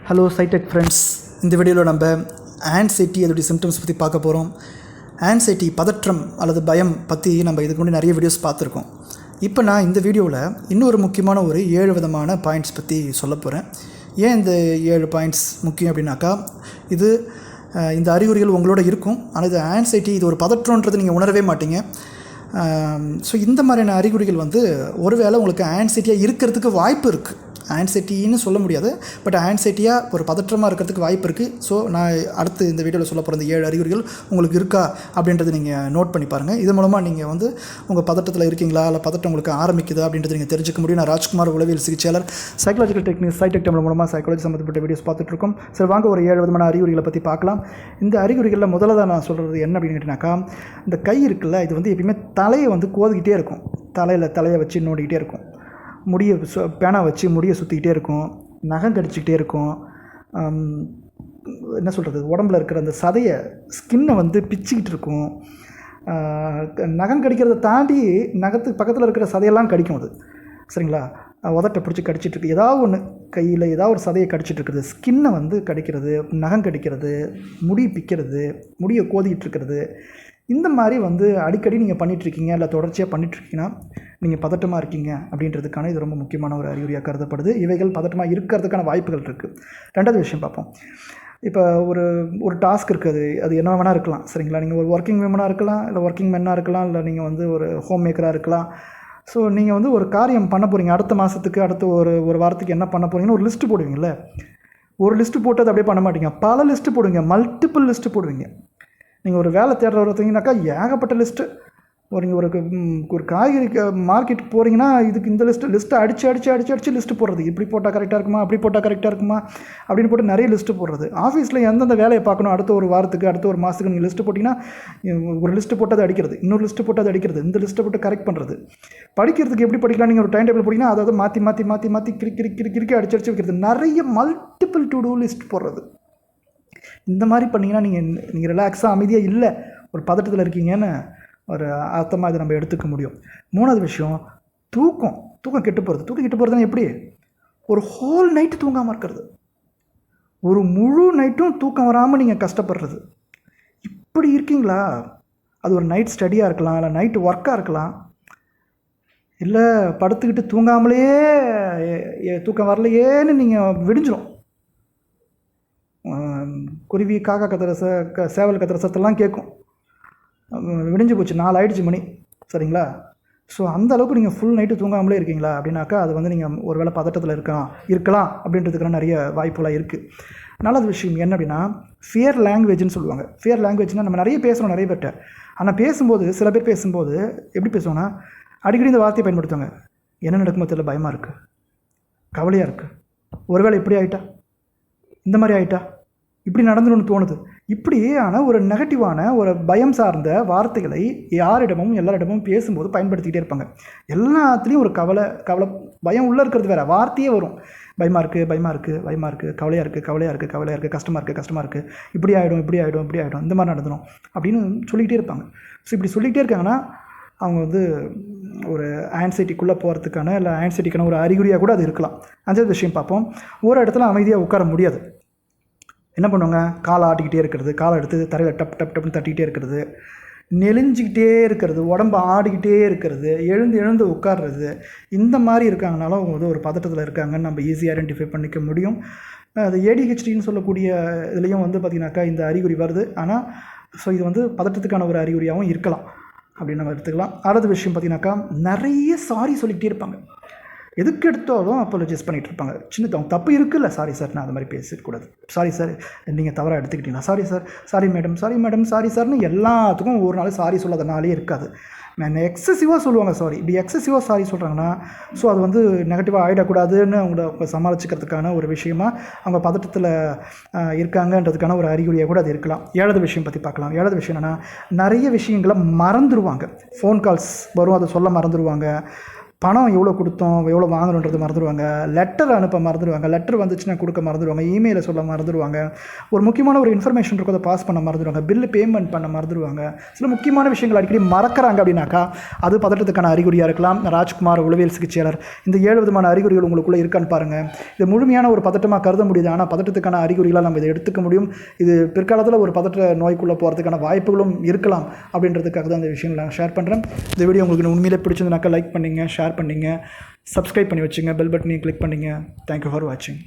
Hello சைடெக் friends, இந்த வீடியோவில் நம்ம ஆன்சைட்டி அதோடைய சிம்டம்ஸ் பற்றி பார்க்க போகிறோம். ஆன்சைட்டி பதற்றம் அல்லது பயம் பற்றி நம்ம இதுக்கு முன்னாடி நிறைய வீடியோஸ் பார்த்துருக்கோம். இப்போ நான் இந்த வீடியோவில் இன்னொரு முக்கியமான ஒரு 7 விதமான பாயிண்ட்ஸ் பற்றி சொல்ல போகிறேன். ஏன் இந்த 7 பாயிண்ட்ஸ் முக்கியம் அப்படின்னாக்கா, இது இந்த அறிகுறிகள் உங்களோட இருக்கும். ஆனால் இது ஆன்சைட்டி, இது ஒரு பதற்றன்றது நீங்கள் உணரவே மாட்டீங்க. ஸோ இந்த மாதிரியான அறிகுறிகள் ஒருவேளை உங்களுக்கு ஆன்சைட்டியாக இருக்கிறதுக்கு வாய்ப்பு இருக்குது. ஆன்சைட்டின்னு சொல்ல முடியாது, பட் ஆன்சைட்டியாக ஒரு பதற்றமாக இருக்கிறதுக்கு வாய்ப்பு இருக்குது. ஸோ நான் அடுத்து இந்த வீடியோவில் சொல்ல போகிற இந்த 7 அறிகுறிகள் உங்களுக்கு இருக்கா அப்படின்றத நீங்கள் நோட் பண்ணி பாருங்கள். இது மூலமாக நீங்கள் உங்கள் பதட்டத்தில் இருக்கீங்களா, இல்லை பதட்டம் உங்களுக்கு ஆரம்பிக்குதா அப்படின்றத நீங்கள் தெரிஞ்சுக்க முடியும். நான் ராஜ்குமார், உளவியல் சிகிச்சையாளர், சைக்காலஜிக்கல் டெக்னிக்ஸ் சைடெக் தமிழ் மூலமாக சைக்காலஜி சம்மந்தப்பட்ட வீடியோஸ் பார்த்துட்ருக்கோம். சரி, வாங்க ஒரு 7 விதமான அறிகுறிகளை பற்றி பார்க்கலாம். இந்த அறிகுறிகளில் முதல்ல நான் சொல்கிறது என்ன அப்படின்னு கேட்டிங்கனாக்கா, இந்த கை இருக்குல்ல, இது எப்பயுமே தலையை கோதிக்கிட்டே இருக்கும். தலையை வச்சு நோண்டிக்கிட்டே இருக்கும். முடியை பேனா வச்சு முடியை சுற்றிக்கிட்டே இருக்கும். நகம் கடிச்சிக்கிட்டே இருக்கும். என்ன சொல்கிறது, உடம்புல இருக்கிற அந்த சதையை, ஸ்கின்னை பிச்சுக்கிட்டு இருக்கும். நகம் கடிக்கிறத தாண்டி நகத்துக்கு பக்கத்தில் இருக்கிற சதையெல்லாம் கடிக்கும். அது சரிங்களா, உதட்டை பிடிச்சி கடிச்சிட்ருக்கு. ஏதாவது ஒன்று கையில் ஏதாவது ஒரு சதையை கடிச்சிட்ருக்குறது, ஸ்கின்னை கடிக்கிறது, நகம் கடிக்கிறது, முடி பிக்கிறது, முடியை கோதிக்கிட்டு இருக்கிறது. இந்த மாதிரி அடிக்கடி நீங்கள் பண்ணிகிட்ருக்கீங்க, இல்லை தொடர்ச்சியாக பண்ணிகிட்ருக்கீங்கன்னா நீங்கள் பதட்டமாக இருக்கீங்க அப்படின்றதுக்கான இது ரொம்ப முக்கியமான ஒரு அறிகுறியாக கருதப்படுது. இவைகள் பதட்டமாக இருக்கிறதுக்கான வாய்ப்புகள் இருக்குது. ரெண்டாவது விஷயம் பார்ப்போம். இப்போ ஒரு டாஸ்க் இருக்குது, அது என்ன வேணால் இருக்கலாம். சரிங்களா, நீங்கள் ஒரு ஒர்க்கிங் விமனாக இருக்கலாம், இல்லை ஒர்க்கிங் மென்னாக இருக்கலாம், இல்லை நீங்கள் ஒரு ஹோம் மேக்கராக இருக்கலாம். ஸோ நீங்கள் ஒரு காரியம் பண்ண போகிறீங்க. அடுத்த மாதத்துக்கு, அடுத்த ஒரு வாரத்துக்கு என்ன பண்ண போகிறீங்கன்னு ஒரு லிஸ்ட்டு போடுவீங்கள்ல. ஒரு லிஸ்ட்டு போட்டு அதை அப்படியே பண்ண மாட்டீங்க, பல லிஸ்ட்டு போடுவீங்க, மல்டிபிள் லிஸ்ட்டு போடுவீங்க. நீங்கள் ஒரு வேலை தேடுறவங்க ஏகப்பட்ட லிஸ்ட்டு. நீங்கள் ஒரு காய்கறி மார்க்கெட்டுக்கு போகிறீங்கன்னா, இதுக்கு இந்த லிஸ்ட்டை அடித்து லிஸ்ட்டு போடுறது. இப்படி போட்டால் கரெக்டாக இருக்குமா, அப்படி போட்டால் கரெக்டாக இருக்குமா அப்படின்னு போட்டு நிறைய லிஸ்ட்டு போடுறது. ஆஃபீஸில் எந்தெந்த வேலையை பார்க்கணும், அடுத்த ஒரு வாரத்துக்கு, அடுத்த ஒரு மாதத்துக்கு நீங்கள் லிஸ்ட்டு போட்டிங்கன்னா, ஒரு லிஸ்ட்டு போட்டு அதை அடிக்கிறது, இன்னொரு லிஸ்ட்டு போட்டு அதை அடிக்கிறது, இந்த லிஸ்ட்டை போட்டு கரெக்ட் பண்ணுறது. படிக்கிறதுக்கு எப்படி படிக்கலாம், நீங்கள் ஒரு டைம் டேபிள் போட்டிங்கன்னா அதாவது மாற்றி கிறுக்கி அடிச்சு வைக்கிறது. நிறைய மல்டிபிள் டு டூ லிஸ்ட் போடுறது. இந்த மாதிரி பண்ணிங்கன்னா நீங்கள் ரிலாக்ஸாக அமைதியாக இல்லை, ஒரு பதட்டத்தில் இருக்கீங்கன்னு ஒரு அர்த்தமாக இதை நம்ம எடுத்துக்க முடியும். மூணாவது விஷயம், தூக்கம் கெட்டு போகிறது. தூக்கம் கெட்டு போகிறதுனா எப்படி, ஒரு ஹோல் நைட்டு தூங்காமல் இருக்கிறது, ஒரு முழு நைட்டும் தூக்கம் வராமல் நீங்கள் கஷ்டப்படுறது. இப்படி இருக்கீங்களா, அது ஒரு நைட் ஸ்டடியாக இருக்கலாம், இல்லை நைட்டு ஒர்க்காக இருக்கலாம், இல்லை படுத்துக்கிட்டு தூங்காமலே தூக்கம் வரலையேன்னு நீங்கள் விடிஞ்சிடும். குருவி காக்கா கத்துற சேவல் கத்துற சத்தெல்லாம் கேட்கும். விடிஞ்சு போச்சு, 4 ஆயிடுச்சு மணி. சரிங்களா, ஸோ அந்த அளவுக்கு நீங்கள் ஃபுல் நைட்டு தூங்காமலே இருக்கீங்களா அப்படின்னாக்கா, அது நீங்கள் ஒரு வேளை பதட்டத்தில் இருக்கலாம் அப்படின்றதுக்கெல்லாம் நிறைய வாய்ப்புலாம் இருக்குது. நல்லது விஷயம் என்ன அப்படின்னா, ஃபியர் லாங்குவேஜ்னு சொல்லுவாங்க. ஃபியர் லாங்குவேஜ்னால் நம்ம நிறைய பேசுகிறோம் நிறைய பேர்கிட்ட. ஆனால் பேசும்போது சில பேர் பேசும்போது எப்படி பேசுவோன்னா, அடிக்கடி இந்த வார்த்தையை பயன்படுத்துவாங்க. என்ன நடக்குமோ தெரியல, பயமாக இருக்குது, கவலையாக இருக்குது, ஒருவேளை இப்படி ஆகிட்டா, இந்த மாதிரி ஆகிட்டா, இப்படி நடந்துடும்னு தோணுது. இப்படியான ஒரு நெகட்டிவான ஒரு பயம் சார்ந்த வார்த்தைகளை யாரிடமும் எல்லாரிடமும் பேசும்போது பயன்படுத்திக்கிட்டே இருப்பாங்க. எல்லாத்துலேயும் ஒரு கவலை, பயம் உள்ளே இருக்கிறது வேறு, வார்த்தையே வரும். பயமாக இருக்குது, கவலையாக இருக்குது, கஷ்டமாக இருக்குது, இப்படி ஆகிடும், இந்த மாதிரி நடந்துடும் அப்படின்னு சொல்லிக்கிட்டே இருப்பாங்க. ஸோ இப்படி சொல்லிக்கிட்டே இருக்காங்கன்னா, அவங்க ஒரு ஆன்சைட்டிக்குள்ளே போகிறதுக்கான, இல்லை ஆன்சைட்டிக்கான ஒரு அறிகுறியாக கூட அது இருக்கலாம். அஞ்சாவது விஷயம் பார்ப்போம். ஒரு இடத்துல அமைதியாக உட்கார முடியாது. என்ன பண்ணுவாங்க, காலை ஆட்டிக்கிட்டே இருக்கிறது, காலை எடுத்து தரையில் டப்னு தட்டிக்கிட்டே இருக்கிறது, நெளிஞ்சிக்கிட்டே இருக்கிறது, உடம்பு ஆடிக்கிட்டே இருக்கிறது, எழுந்து உட்கார்றது. இந்த மாதிரி இருக்காங்கனாலும் அவங்க ஒரு பதட்டத்தில் இருக்காங்கன்னு நம்ம ஈஸியாக ஐடென்டிஃபை பண்ணிக்க முடியும். அது ஏடிஹெச்டின்னு சொல்லக்கூடிய இதுலேயும் பார்த்திங்கனாக்கா இந்த அறிகுறி வருது. ஆனால் ஸோ இது பதட்டத்துக்கான ஒரு அறிகுறியாகவும் இருக்கலாம் அப்படின்னு நம்ம எடுத்துக்கலாம். ஆறாவது விஷயம் பார்த்திங்கனாக்கா, நிறைய சாரி சொல்லிக்கிட்டே இருப்பாங்க. எதுக்கு எடுத்தாலும் அப்பாலஜைஸ் பண்ணிகிட்டு இருப்பாங்க. அவங்க தப்பு இருக்குல்ல, சாரி சார், நான் அது மாதிரி பேசக்கூடாது, சாரி சார், நீங்கள் தவறாக எடுத்துக்கிட்டீங்களா, sorry sir, sorry madam, sorry சார்னு எல்லாத்துக்கும் ஒரு நாள் சாரி சொல்லாதனாலே இருக்காது. நான் எக்ஸசிவாக சொல்லுவாங்க சாரி. இப்படி எக்ஸசிவாக சாரி சொல்கிறாங்கன்னா, ஸோ அது நெகட்டிவாக ஆகிடக்கூடாதுன்னு அவங்கள சமாளிச்சுக்கிறதுக்கான ஒரு விஷயமா அவங்க பதட்டத்தில் இருக்காங்கன்றதுக்கான ஒரு அறிகுறியாக கூட அது இருக்கலாம். ஏழாவது விஷயம் பற்றி பார்க்கலாம். ஏழாவது விஷயம் என்னென்னா, நிறைய விஷயங்களை மறந்துடுவாங்க. ஃபோன் கால்ஸ் வரும், அதை சொல்ல மறந்துடுவாங்க. பணம் எவ்வளோ கொடுத்தோம், எவ்வளோ வாங்கணுன்றது மறந்துடுவாங்க. லெட்டர் அனுப்ப மறந்துடுவாங்க. லெட்டர் வந்துச்சுன்னா கொடுக்க மறந்துடுவாங்க. இமெயிலை சொல்ல மறந்துடுவாங்க. ஒரு முக்கியமான ஒரு இன்ஃபர்மேஷன் இருக்கும், அதை பாஸ் பண்ண மறந்துடுவாங்க. பில்லு பேமெண்ட் பண்ண மறந்துடுவாங்க. சில முக்கியமான விஷயங்கள் அடிக்கடி மறக்கிறாங்க அப்படின்னாக்கா அது பதட்டத்துக்கான அறிகுறியாக இருக்கலாம். ராஜ்குமார் உளவியல் சிகிச்சையாளர், இந்த 7 விதமான அறிகுறிகள் உங்களுக்குள்ளே இருக்கான்னு பாருங்கள். இது முழுமையான ஒரு பதட்டமாக கருத முடியுது, ஆனால் பதட்டத்துக்கான அறிகுறிகளாக நம்ம இதை எடுத்துக்க முடியும். இது பிற்காலத்தில் ஒரு பதட்ட நோய்க்குள்ளே போகிறதுக்கான வாய்ப்புகளும் இருக்கலாம். அப்படின்றதுக்காக தான் இந்த விஷயங்கள் நான் ஷேர் பண்ணுறேன். இந்த வீடியோ உங்களுக்கு உண்மையிலே பிடிச்சிருந்தாக்கா லைக் பண்ணிங்க, ஷேர் பண்ணிங்க, சப்ஸ்கிரைப் பண்ணி வச்சுங்க, பெல் பட்டனையும் கிளிக் பண்ணிங்க. தேங்க்யூ ஃபார் வாட்சிங்.